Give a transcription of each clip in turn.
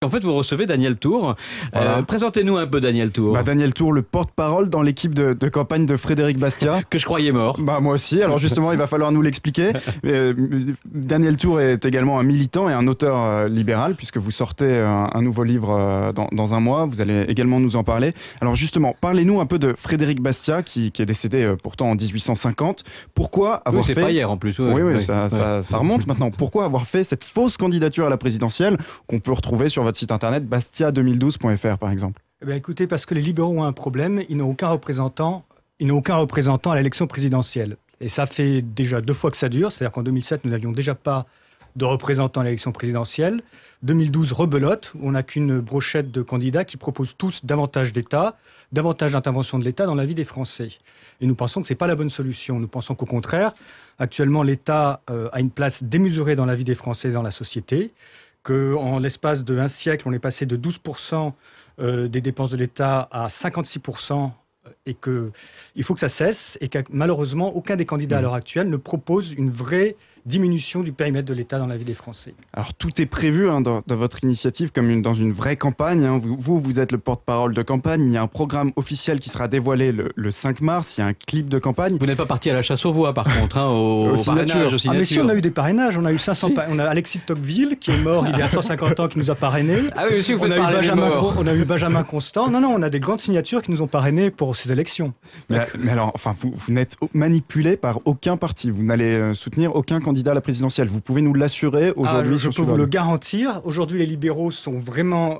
En fait, vous recevez Daniel Tour. Voilà. Présentez-nous un peu Daniel Tour. Daniel Tour, le porte-parole dans l'équipe de campagne de Frédéric Bastiat. Que je croyais mort. Moi aussi, alors justement il va falloir nous l'expliquer. Daniel Tour est également un militant et un auteur libéral, puisque vous sortez un nouveau livre dans un mois, vous allez également nous en parler. Alors justement, parlez-nous un peu de Frédéric Bastiat qui est décédé pourtant en 1850. Pourquoi avoir c'est fait... pas hier en plus. Oui, ça remonte maintenant. Pourquoi avoir fait cette fausse candidature à la présidentielle qu'on peut retrouver sur votre site internet bastia2012.fr par exemple? Écoutez, parce que les libéraux ont un problème, ils n'ont aucun représentant à l'élection présidentielle. Et ça fait déjà 2 fois que ça dure, c'est-à-dire qu'en 2007, nous n'avions déjà pas de représentants à l'élection présidentielle. 2012, rebelote, où on n'a qu'une brochette de candidats qui proposent tous davantage d'État, davantage d'intervention de l'État dans la vie des Français. Et nous pensons que ce n'est pas la bonne solution. Nous pensons qu'au contraire, actuellement, l'État a une place démesurée dans la vie des Français et dans la société, qu'en l'espace d'un siècle, on est passé de 12% des dépenses de l'État à 56%, et qu'il faut que ça cesse, et que malheureusement, aucun des candidats à l'heure actuelle ne propose une vraie diminution du périmètre de l'État dans la vie des Français. Alors tout est prévu dans votre initiative comme dans une vraie campagne. Vous êtes le porte-parole de campagne. Il y a un programme officiel qui sera dévoilé le 5 mars. Il y a un clip de campagne. Vous n'êtes pas parti à la chasse aux voix par contre, au parrainage, aux signatures. Mais si, on a eu des parrainages. On a eu 500 On a Alexis de Tocqueville qui est mort il y a 150 ans qui nous a parrainés. Ah oui, aussi, vous faites on a eu Benjamin Constant. Non, on a des grandes signatures qui nous ont parrainés pour ces élections. Mais alors, vous n'êtes manipulé par aucun parti. Vous n'allez soutenir aucun candidat à la présidentielle. Vous pouvez nous l'assurer aujourd'hui? Je peux vous le garantir. Aujourd'hui, les libéraux sont vraiment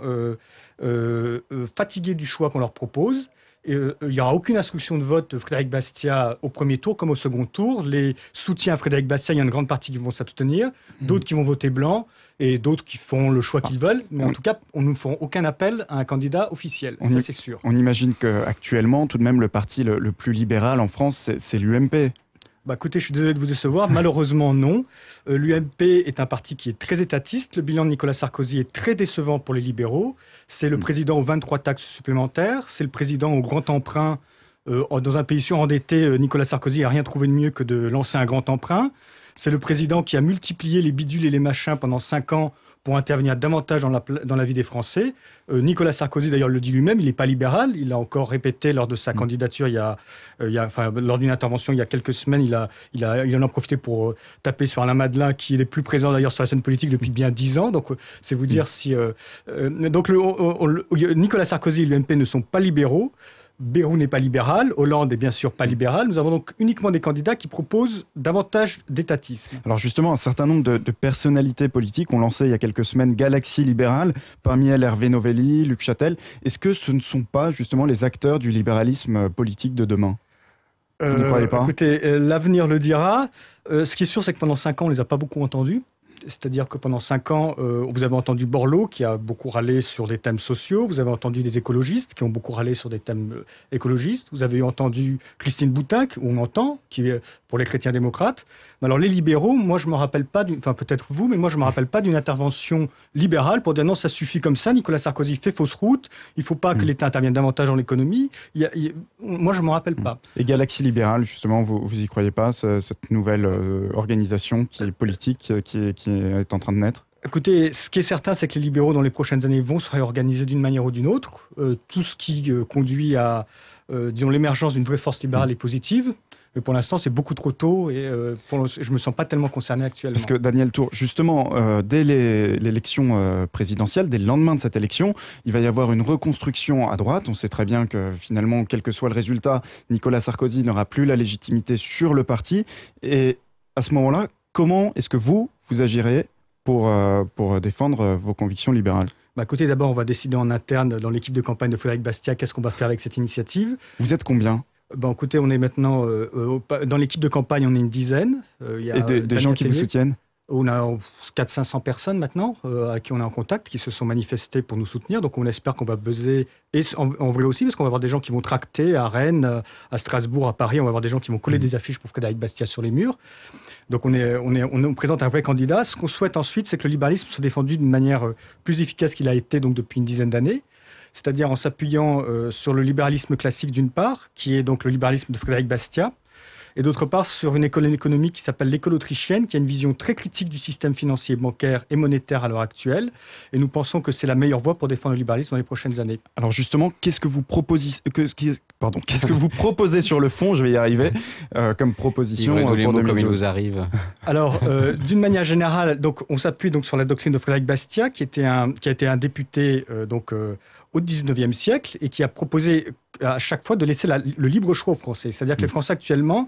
fatigués du choix qu'on leur propose. Il n'y aura aucune instruction de vote de Frédéric Bastiat au premier tour comme au second tour. Les soutiens à Frédéric Bastiat, il y a une grande partie qui vont s'abstenir, d'autres qui vont voter blanc et d'autres qui font le choix qu'ils veulent. Mais en tout cas, on ne fera aucun appel à un candidat officiel. Ça, c'est sûr. On imagine qu'actuellement, tout de même, le parti le plus libéral en France, c'est l'UMP. Écoutez, je suis désolé de vous décevoir. Malheureusement, non. L'UMP est un parti qui est très étatiste. Le bilan de Nicolas Sarkozy est très décevant pour les libéraux. C'est le président aux 23 taxes supplémentaires. C'est le président au grand emprunt. Dans un pays surendetté, Nicolas Sarkozy n'a rien trouvé de mieux que de lancer un grand emprunt. C'est le président qui a multiplié les bidules et les machins pendant 5 ans pour intervenir davantage dans la vie des Français. Nicolas Sarkozy, d'ailleurs, le dit lui-même, il n'est pas libéral. Il l'a encore répété lors de sa candidature, lors d'une intervention il y a quelques semaines. Il en a profité pour taper sur Alain Madelin, qui est le plus présent d'ailleurs sur la scène politique depuis bien 10 ans. Donc, c'est vous dire si... Nicolas Sarkozy et l'UMP ne sont pas libéraux. Bayrou n'est pas libéral, Hollande est bien sûr pas libéral. Nous avons donc uniquement des candidats qui proposent davantage d'étatisme. Alors justement, un certain nombre de personnalités politiques ont lancé il y a quelques semaines Galaxie libérale, parmi elles Hervé Novelli, Luc Châtel. Est-ce que ce ne sont pas justement les acteurs du libéralisme politique de demain? Vous n'y croyez pas? Écoutez, l'avenir le dira. Ce qui est sûr, c'est que pendant 5 ans, on ne les a pas beaucoup entendus. C'est-à-dire que pendant 5 ans, vous avez entendu Borloo qui a beaucoup râlé sur des thèmes sociaux. Vous avez entendu des écologistes qui ont beaucoup râlé sur des thèmes écologistes. Vous avez entendu Christine Boutin, on entend, qui est pour les chrétiens démocrates. Mais alors les libéraux, moi je ne me rappelle pas, peut-être vous, mais moi je ne me rappelle pas d'une intervention libérale pour dire non, ça suffit comme ça. Nicolas Sarkozy fait fausse route. Il ne faut pas que l'État intervienne davantage dans l'économie. Moi je ne me rappelle pas. Et Galaxie libérale, justement, vous y croyez pas, cette nouvelle organisation qui est politique, qui est en train de naître? Écoutez, ce qui est certain, c'est que les libéraux, dans les prochaines années, vont se réorganiser d'une manière ou d'une autre. Tout ce qui conduit à, l'émergence d'une vraie force libérale est positive. Mais pour l'instant, c'est beaucoup trop tôt et je ne me sens pas tellement concerné actuellement. Parce que Daniel Tour, justement, dès l'élection présidentielle, dès le lendemain de cette élection, il va y avoir une reconstruction à droite. On sait très bien que finalement, quel que soit le résultat, Nicolas Sarkozy n'aura plus la légitimité sur le parti. Et à ce moment-là, comment est-ce que vous agirez pour défendre vos convictions libérales? Écoutez, d'abord, on va décider en interne, dans l'équipe de campagne de Frédéric Bastiat, qu'est-ce qu'on va faire avec cette initiative. Vous êtes combien? Écoutez, on est maintenant, dans l'équipe de campagne, on est une dizaine. Il y a des gens qui vous soutiennent? On a 400-500 personnes maintenant à qui on est en contact, qui se sont manifestées pour nous soutenir. Donc on espère qu'on va buzzer, et en vrai aussi, parce qu'on va avoir des gens qui vont tracter à Rennes, à Strasbourg, à Paris. On va avoir des gens qui vont coller des affiches pour Frédéric Bastiat sur les murs. Donc on présente un vrai candidat. Ce qu'on souhaite ensuite, c'est que le libéralisme soit défendu d'une manière plus efficace qu'il a été donc depuis une dizaine d'années. C'est-à-dire en s'appuyant sur le libéralisme classique d'une part, qui est donc le libéralisme de Frédéric Bastiat, et d'autre part sur une école économique qui s'appelle l'école autrichienne, qui a une vision très critique du système financier, bancaire et monétaire à l'heure actuelle. Et nous pensons que c'est la meilleure voie pour défendre le libéralisme dans les prochaines années. Alors justement, qu'est-ce que vous proposez sur le fond, je vais y arriver, comme proposition pour les mots 2012. comme il vous arrive. Alors, d'une manière générale, donc, on s'appuie donc sur la doctrine de Frédéric Bastiat, qui a été un député au XIXe siècle et qui a proposé à chaque fois de laisser le libre choix aux Français. C'est-à-dire que les Français actuellement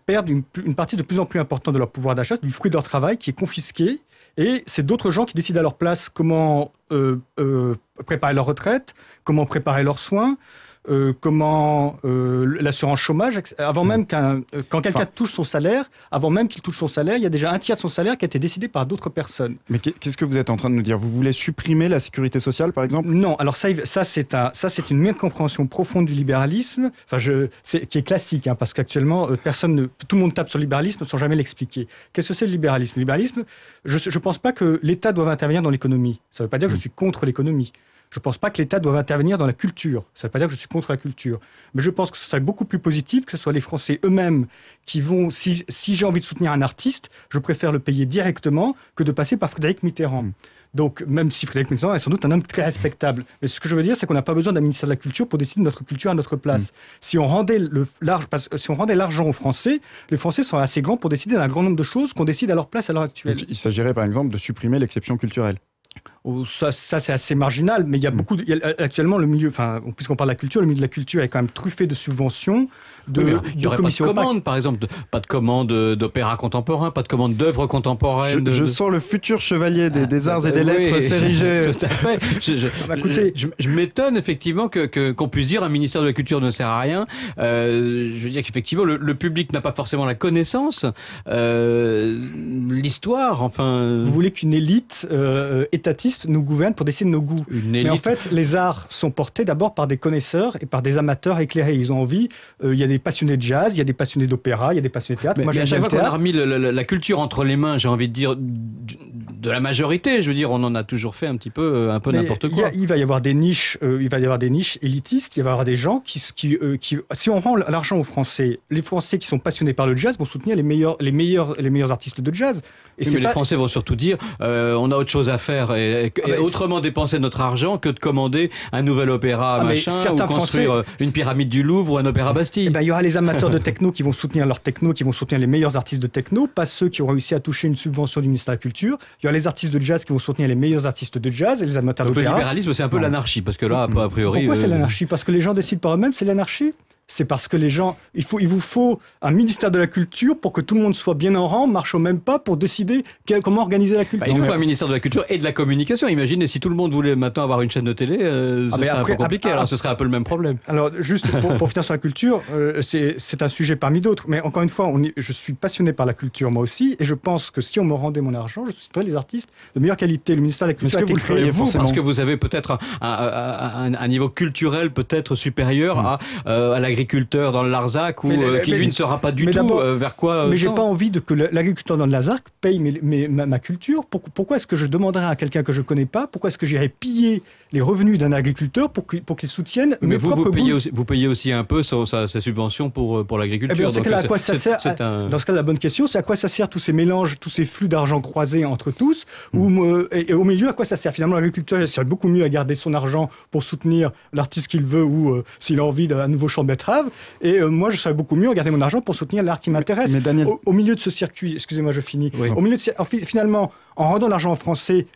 perdent une partie de plus en plus importante de leur pouvoir d'achat, du fruit de leur travail qui est confisqué. Et c'est d'autres gens qui décident à leur place comment préparer leur retraite, comment préparer leurs soins, comment l'assurance chômage, avant même quand quelqu'un touche son salaire, avant même qu'il touche son salaire, il y a déjà un tiers de son salaire qui a été décidé par d'autres personnes. Mais qu'est-ce que vous êtes en train de nous dire? Vous voulez supprimer la sécurité sociale, par exemple? Non, alors ça c'est une mécompréhension profonde du libéralisme, qui est classique, hein, parce qu'actuellement, tout le monde tape sur le libéralisme sans jamais l'expliquer. Qu'est-ce que c'est le libéralisme? Le libéralisme, je ne pense pas que l'État doive intervenir dans l'économie. Ça ne veut pas dire que je suis contre l'économie. Je ne pense pas que l'État doive intervenir dans la culture. Ça ne veut pas dire que je suis contre la culture. Mais je pense que ce serait beaucoup plus positif que ce soit les Français eux-mêmes qui vont... Si j'ai envie de soutenir un artiste, je préfère le payer directement que de passer par Frédéric Mitterrand. Donc, même si Frédéric Mitterrand est sans doute un homme très respectable. Mais ce que je veux dire, c'est qu'on n'a pas besoin d'un ministère de la Culture pour décider de notre culture à notre place. Si on rendait l'argent aux Français, les Français sont assez grands pour décider d'un grand nombre de choses qu'on décide à leur place à l'heure actuelle. Donc, il s'agirait par exemple de supprimer l'exception culturelle. Ça c'est assez marginal, mais il y a beaucoup. Actuellement, le milieu, puisqu'on parle de la culture, le milieu de la culture est quand même truffé de subventions, il n'y aurait pas de commande, par exemple, pas de commande d'opéra contemporain, pas de commande d'œuvres contemporaines. Je sens le futur chevalier des arts et des lettres s'ériger. Tout à fait. Je m'étonne effectivement qu'on puisse dire un ministère de la Culture ne sert à rien. Je veux dire qu'effectivement, le public n'a pas forcément la connaissance, l'histoire, enfin... Vous voulez qu'une élite étatiste nous gouverne pour décider de nos goûts. Mais en fait, les arts sont portés d'abord par des connaisseurs et par des amateurs éclairés. Ils ont envie... Il y a des passionnés de jazz, il y a des passionnés d'opéra, il y a des passionnés de théâtre. Mais à chaque fois qu'on a remis la culture entre les mains, j'ai envie de dire, de la majorité, je veux dire, on en a toujours fait un peu n'importe quoi. Il va y avoir des niches, élitistes, il va y avoir des gens qui si on rend l'argent aux Français, les Français qui sont passionnés par le jazz vont soutenir les meilleurs artistes de jazz. Les Français vont surtout dire, on a autre chose à faire et autrement dépenser notre argent que de commander un nouvel opéra ou construire une pyramide du Louvre ou un opéra Bastille. Il y aura les amateurs de techno qui vont soutenir leur techno, qui vont soutenir les meilleurs artistes de techno, pas ceux qui ont réussi à toucher une subvention du ministère de la Culture. Il y aura les artistes de jazz qui vont soutenir les meilleurs artistes de jazz et les amateurs d'opéra. Le libéralisme, c'est un peu l'anarchie, parce que là, a priori... Pourquoi c'est l'anarchie? Parce que les gens décident par eux-mêmes, c'est l'anarchie? C'est parce que les gens... Il vous faut un ministère de la Culture pour que tout le monde soit bien en rang, marche au même pas, pour décider comment organiser la culture. Il nous faut un ministère de la Culture et de la Communication. Imaginez, si tout le monde voulait maintenant avoir une chaîne de télé, ce serait un peu compliqué. Alors ce serait un peu le même problème. Alors, juste pour finir sur la culture, c'est un sujet parmi d'autres. Mais encore une fois, je suis passionné par la culture, moi aussi, et je pense que si on me rendait mon argent, je soutiendrais les artistes de meilleure qualité. Le ministère de la Culture a été créé parce que vous avez peut-être un niveau culturel peut-être supérieur à l'agriculture dans le Larzac qui lui ne sera pas du tout vers quoi... Mais j'ai pas envie que l'agriculteur dans le Larzac paye ma culture. Pourquoi est-ce que je demanderais à quelqu'un que je connais pas? Pourquoi est-ce que j'irais piller les revenus d'un agriculteur pour qu'il soutienne mes propres goûts? Vous payez aussi un peu sa subvention pour l'agriculture. Dans ce cas-là, à quoi ça sert? Dans ce cas, la bonne question, c'est à quoi ça sert tous ces mélanges, tous ces flux d'argent croisés entre tous, et au milieu, à quoi ça sert? Finalement, l'agriculteur serait beaucoup mieux à garder son argent pour soutenir l'artiste qu'il veut ou s'il a envie d'un nouveau champ de betterave. Et moi, je serais beaucoup mieux à garder mon argent pour soutenir l'art qui m'intéresse. Mais Daniel... au milieu de ce circuit, excusez-moi, je finis. Oui. Au milieu de finalement, en rendant l'argent aux Français,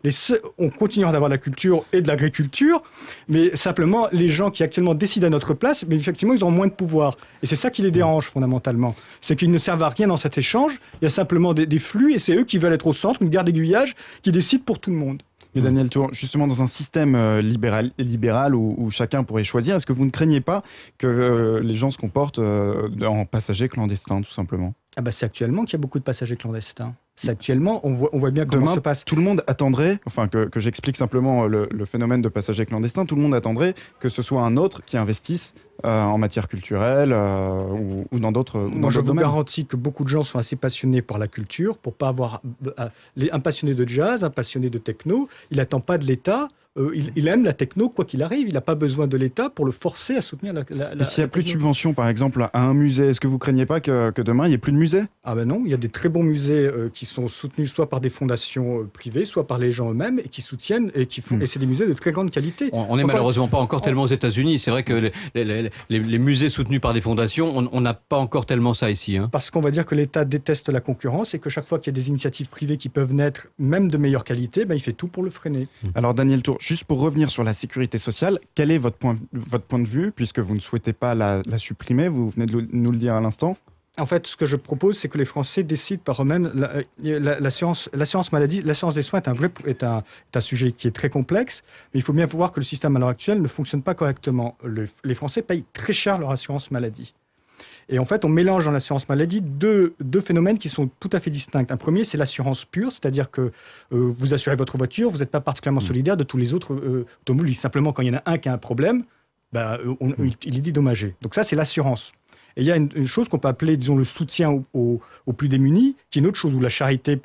on continuera d'avoir de la culture et de l'agriculture, mais simplement, les gens qui actuellement décident à notre place, mais effectivement, ils auront moins de pouvoir. Et c'est ça qui les dérange fondamentalement. C'est qu'ils ne servent à rien dans cet échange. Il y a simplement des flux et c'est eux qui veulent être au centre, une gare d'aiguillage qui décide pour tout le monde. Et Daniel Tour, justement dans un système libéral où chacun pourrait choisir, est-ce que vous ne craignez pas que les gens se comportent en passagers clandestins, tout simplement? C'est actuellement qu'il y a beaucoup de passagers clandestins. C'est actuellement, on voit bien comment Demain, se passe. Tout le monde attendrait, que j'explique simplement le phénomène de passagers clandestins, tout le monde attendrait que ce soit un autre qui investisse en matière culturelle ou dans d'autres domaines. Moi, je vous garantis que beaucoup de gens sont assez passionnés par la culture pour pas avoir un passionné de jazz, un passionné de techno. Il n'attend pas de l'État il aime la techno quoi qu'il arrive. Il n'a pas besoin de l'État pour le forcer à soutenir la Et s'il n'y a plus de subventions, par exemple, à un musée, est-ce que vous ne craignez pas que demain, il n'y ait plus de musée? Ah ben non, il y a des très bons musées qui sont soutenus soit par des fondations privées, soit par les gens eux-mêmes, et qui soutiennent, et c'est des musées de très grande qualité. On n'est malheureusement pas encore tellement aux États-Unis. C'est vrai que les musées soutenus par des fondations, on n'a pas encore tellement ça ici. Hein. Parce qu'on va dire que l'État déteste la concurrence et que chaque fois qu'il y a des initiatives privées qui peuvent naître, même de meilleure qualité, il fait tout pour le freiner. Alors Daniel Tour, juste pour revenir sur la sécurité sociale, quel est votre point de vue, puisque vous ne souhaitez pas la supprimer, vous venez de nous le dire à l'instant? En fait, ce que je propose, c'est que les Français décident par eux-mêmes. L'assurance maladie, l'assurance des soins est un sujet qui est très complexe, mais il faut bien voir que le système à l'heure actuelle ne fonctionne pas correctement. Les Français payent très cher leur assurance maladie. Et en fait, on mélange dans l'assurance maladie deux phénomènes qui sont tout à fait distincts. Un premier, c'est l'assurance pure, c'est-à-dire que vous assurez votre voiture, vous n'êtes pas particulièrement solidaire de tous les autres automobiles. Simplement, quand il y en a un qui a un problème, il est dédommagé. Donc ça, c'est l'assurance. Et il y a une chose qu'on peut appeler, disons, le soutien aux plus démunis, qui est une autre chose, ou la charité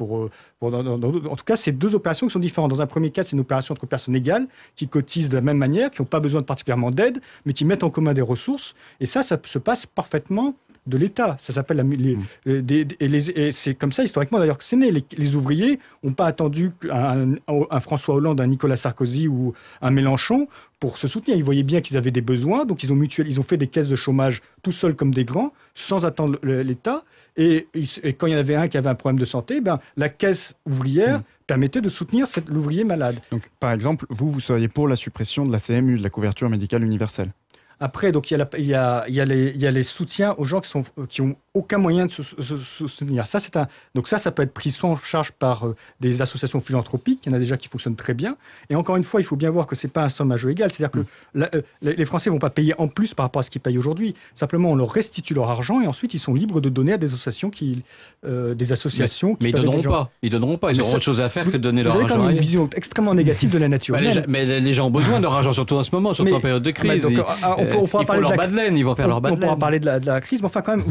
en tout cas, c'est deux opérations qui sont différentes. Dans un premier cas, c'est une opération entre personnes égales, qui cotisent de la même manière, qui n'ont pas besoin de particulièrement d'aide, mais qui mettent en commun des ressources. Et ça se passe parfaitement de l'État. Ça s'appelle et c'est comme ça, historiquement, d'ailleurs, que c'est né. Les ouvriers n'ont pas attendu un François Hollande, un Nicolas Sarkozy ou un Mélenchon pour se soutenir. Ils voyaient bien qu'ils avaient des besoins, donc ils ont fait des caisses de chômage tout seuls comme des grands, sans attendre l'État. Et quand il y en avait un qui avait un problème de santé, la caisse ouvrière permettait de soutenir l'ouvrier malade. Donc, par exemple, vous seriez pour la suppression de la CMU, de la couverture médicale universelle? Après, donc, il y a les soutiens aux gens qui ont aucun moyen de se soutenir. Donc ça peut être pris soit en charge par des associations philanthropiques, il y en a déjà qui fonctionnent très bien. Et encore une fois, il faut bien voir que ce n'est pas un somme à jeu égal. C'est-à-dire que les Français ne vont pas payer en plus par rapport à ce qu'ils payent aujourd'hui. Simplement, on leur restitue leur argent et ensuite, ils sont libres de donner à des associations qui mais ils ne donneront pas. Ils auront autre chose à faire que de donner leur argent. Vous avez quand même une vision extrêmement négative de la nature. Mais les gens ont besoin de leur argent, surtout en ce moment, surtout en période de crise. On pourra parler leur bas de laine, ils vont faire leur bas de laine. On pourra parler de la crise, mais enfin quand même,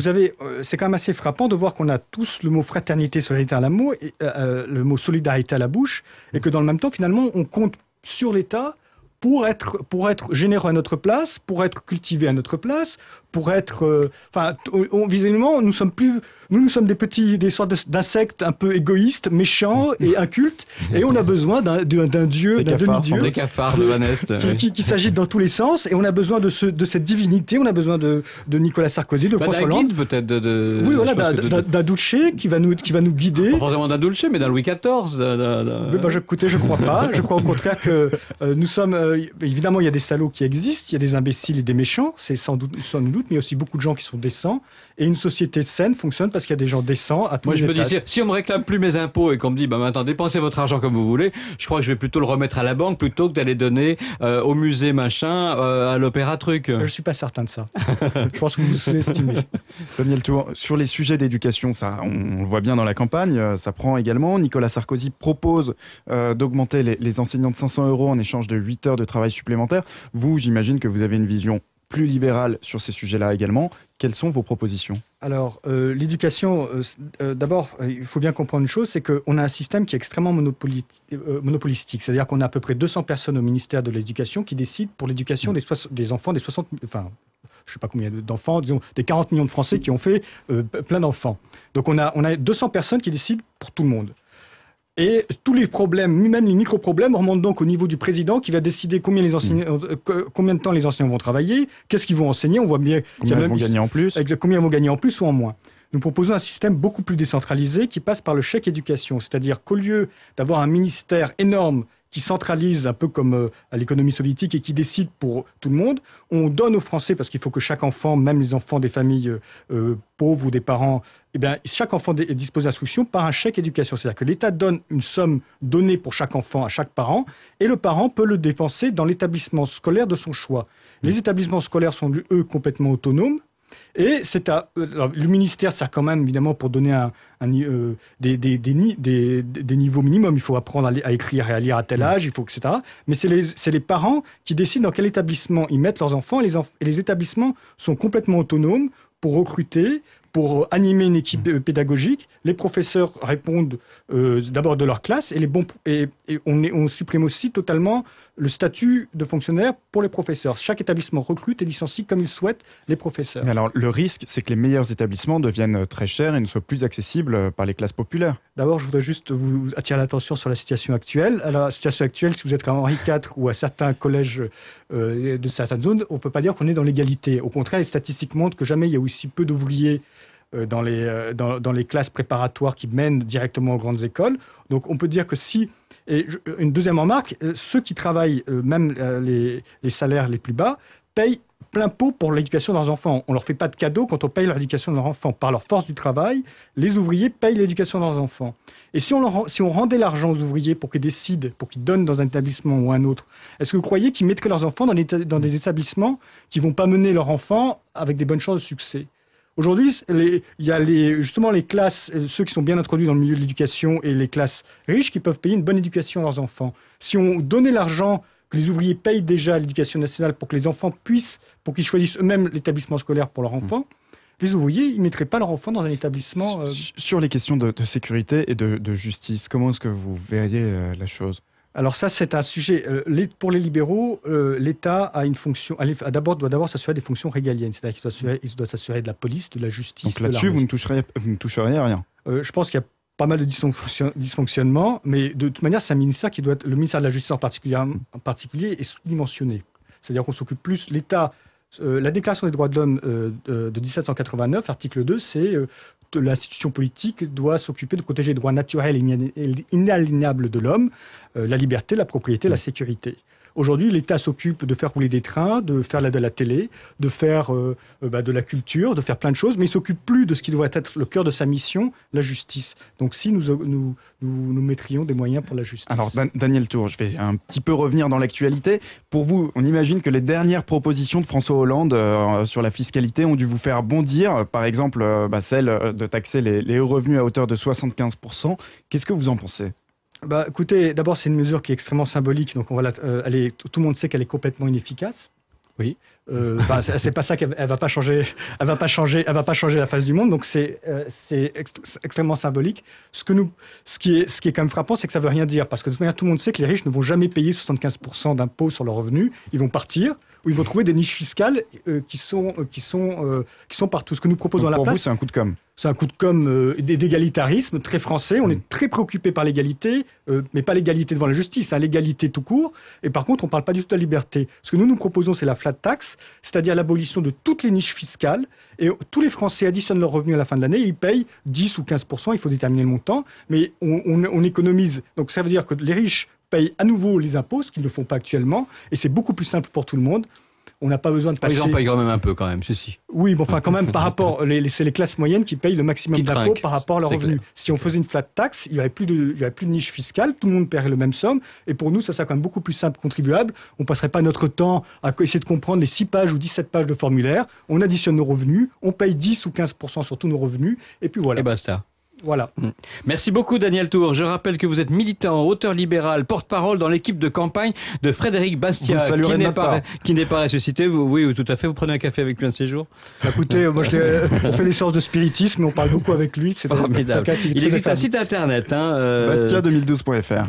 c'est quand même assez frappant de voir qu'on a tous le mot fraternité, solidarité à la mot, et le mot solidarité à la bouche, et que dans le même temps, finalement, on compte sur l'État pour être généreux à notre place, pour être cultivé à notre place, pour être... visiblement, nous sommes des sortes d'insectes un peu égoïstes, méchants et incultes, et on a besoin d'un dieu, d'un demi-dieu. Des cafards de Van Est. Qui s'agite dans tous les sens, et on a besoin de cette divinité, on a besoin de Nicolas Sarkozy, de François Hollande. Peut-être Oui, voilà, d'un Dulce qui va nous guider. Pas forcément d'un Dulce, mais d'un Louis XIV. Écoutez, je crois pas. Je crois au contraire que nous sommes... évidemment, il y a des salauds qui existent, il y a des imbéciles et des méchants, c'est sans doute, mais il y a aussi beaucoup de gens qui sont décents. Et une société saine fonctionne parce qu'il y a des gens décents à tous les étages. Moi, je me dis, si on me réclame plus mes impôts et qu'on me dit, maintenant, dépensez votre argent comme vous voulez, je crois que je vais plutôt le remettre à la banque plutôt que d'aller donner au musée machin, à l'opéra truc. Je suis pas certain de ça. Je pense que vous sous-estimez. Daniel Tour, sur les sujets d'éducation, ça, on le voit bien dans la campagne, ça prend également. Nicolas Sarkozy propose d'augmenter les enseignants de 500 € en échange de 8 heures de travail supplémentaires. Vous, j'imagine que vous avez une vision plus libérale sur ces sujets-là également. Quelles sont vos propositions ? Alors, l'éducation, d'abord, il faut bien comprendre une chose, c'est qu'on a un système qui est extrêmement monopolistique. C'est-à-dire qu'on a à peu près 200 personnes au ministère de l'Éducation qui décident pour l'éducation des enfants, des 60... Enfin, je ne sais pas combien d'enfants, disons, des 40 millions de Français qui ont fait plein d'enfants. Donc, on a 200 personnes qui décident pour tout le monde. Et tous les problèmes, même les micro-problèmes, remontent donc au niveau du président qui va décider combien de temps les enseignants vont travailler, qu'est-ce qu'ils vont enseigner. On voit bien combien ils vont gagner en plus. Combien ils vont gagner en plus ou en moins. Nous proposons un système beaucoup plus décentralisé qui passe par le chèque éducation. C'est-à-dire qu'au lieu d'avoir un ministère énorme qui centralise un peu comme à l'économie soviétique et qui décide pour tout le monde, on donne aux Français, parce qu'il faut que chaque enfant, même les enfants des familles pauvres ou des parents, chaque enfant dispose d'instruction par un chèque éducation. C'est-à-dire que l'État donne une somme donnée pour chaque enfant à chaque parent, et le parent peut le dépenser dans l'établissement scolaire de son choix. Les établissements scolaires sont, eux, complètement autonomes. Et le ministère sert quand même, évidemment, pour donner des niveaux minimums. Il faut apprendre à écrire et à lire à tel âge, etc. Mais c'est les parents qui décident dans quel établissement ils mettent leurs enfants. Et les établissements sont complètement autonomes pour recruter, pour animer une équipe pédagogique. Les professeurs répondent d'abord de leur classe et on supprime aussi totalement le statut de fonctionnaire pour les professeurs. Chaque établissement recrute et licencie comme il souhaite les professeurs. Mais alors, le risque, c'est que les meilleurs établissements deviennent très chers et ne soient plus accessibles par les classes populaires. D'abord, je voudrais juste vous attirer l'attention sur la situation actuelle. À la situation actuelle, si vous êtes à Henri IV ou à certains collèges de certaines zones, on ne peut pas dire qu'on est dans l'égalité. Au contraire, les statistiques montrent que jamais il y a aussi peu d'ouvriers dans les classes préparatoires qui mènent directement aux grandes écoles. Donc, on peut dire que si... Et une deuxième remarque, ceux qui travaillent, même les salaires les plus bas, payent plein pot pour l'éducation de leurs enfants. On ne leur fait pas de cadeaux quand on paye l'éducation de leurs enfants. Par leur force du travail, les ouvriers payent l'éducation de leurs enfants. Et si on rendait l'argent aux ouvriers pour qu'ils décident, pour qu'ils donnent dans un établissement ou un autre, est-ce que vous croyez qu'ils mettraient leurs enfants dans des établissements qui ne vont pas mener leurs enfants avec des bonnes chances de succès ? Aujourd'hui, il y a justement les classes, ceux qui sont bien introduits dans le milieu de l'éducation et les classes riches qui peuvent payer une bonne éducation à leurs enfants. Si on donnait l'argent que les ouvriers payent déjà à l'éducation nationale pour que les enfants pour qu'ils choisissent eux-mêmes l'établissement scolaire pour leurs enfants, les ouvriers, ils ne mettraient pas leurs enfants dans un établissement... Sur les questions de sécurité et de justice, comment est-ce que vous verriez la chose ? Alors ça, c'est un sujet. Pour les libéraux, l'État a une fonction. Doit d'abord s'assurer des fonctions régaliennes, c'est-à-dire qu'il doit s'assurer de la police, de la justice. Donc là-dessus, vous ne toucheriez à rien. Je pense qu'il y a pas mal de dysfonctionnements, mais de toute manière, c'est un ministère qui doit être. Le ministère de la Justice en particulier est sous-dimensionné. C'est-à-dire qu'on s'occupe plus. L'État. La Déclaration des droits de l'homme de 1789, l'article 2, c'est l'institution politique doit s'occuper de protéger les droits naturels et inaliénables de l'homme, la liberté, la propriété, la sécurité. Aujourd'hui, l'État s'occupe de faire rouler des trains, de faire de la télé, de faire de la culture, de faire plein de choses, mais il ne s'occupe plus de ce qui doit être le cœur de sa mission, la justice. Donc si nous mettrions des moyens pour la justice. Alors Daniel Tour, je vais un petit peu revenir dans l'actualité. Pour vous, on imagine que les dernières propositions de François Hollande sur la fiscalité ont dû vous faire bondir. Par exemple, celle de taxer les hauts revenus à hauteur de 75%. Qu'est-ce que vous en pensez ? Écoutez, d'abord, c'est une mesure qui est extrêmement symbolique, donc tout le monde sait qu'elle est complètement inefficace. Oui. C'est pas ça qu'elle va pas changer. Elle va pas changer la face du monde. Donc c'est extrêmement symbolique. Ce qui est quand même frappant, c'est que ça veut rien dire parce que de toute manière, tout le monde sait que les riches ne vont jamais payer 75% d'impôts sur leurs revenus. Ils vont partir ou ils vont trouver des niches fiscales qui sont partout. Ce que nous proposons à la place. Pour vous, c'est un coup de com'. C'est un coup de com' d'égalitarisme très français. On est très préoccupé par l'égalité, mais pas l'égalité devant la justice, l'égalité tout court. Et par contre, on ne parle pas du tout de la liberté. Ce que nous proposons, c'est la flat tax, c'est-à-dire l'abolition de toutes les niches fiscales. Et tous les Français additionnent leurs revenus à la fin de l'année et ils payent 10 ou 15%, il faut déterminer le montant. Mais on économise. Donc ça veut dire que les riches payent à nouveau les impôts, ce qu'ils ne font pas actuellement. Et c'est beaucoup plus simple pour tout le monde. On n'a pas besoin de passer... Ils en payent quand même un peu, quand même, ceci. Oui, quand même, par rapport... c'est les classes moyennes qui payent le maximum d'impôts par rapport à leurs revenus. Clair. Si on faisait une flat tax, il n'y aurait plus de niche fiscale, tout le monde paierait la même somme, et pour nous, ça serait quand même beaucoup plus simple, contribuable. On ne passerait pas notre temps à essayer de comprendre les 6 pages ou 17 pages de formulaire. On additionne nos revenus, on paye 10 ou 15% sur tous nos revenus, et puis voilà. Et basta. Voilà. Merci beaucoup Daniel Tour. Je rappelle que vous êtes militant, auteur libéral, porte-parole dans l'équipe de campagne de Frédéric Bastiat, qui n'est pas ressuscité. Oui, tout à fait. Vous prenez un café avec lui un de ces jours ? Écoutez, on fait des séances de spiritisme, on parle beaucoup avec lui. C'est formidable. Il existe un site internet. Bastia2012.fr.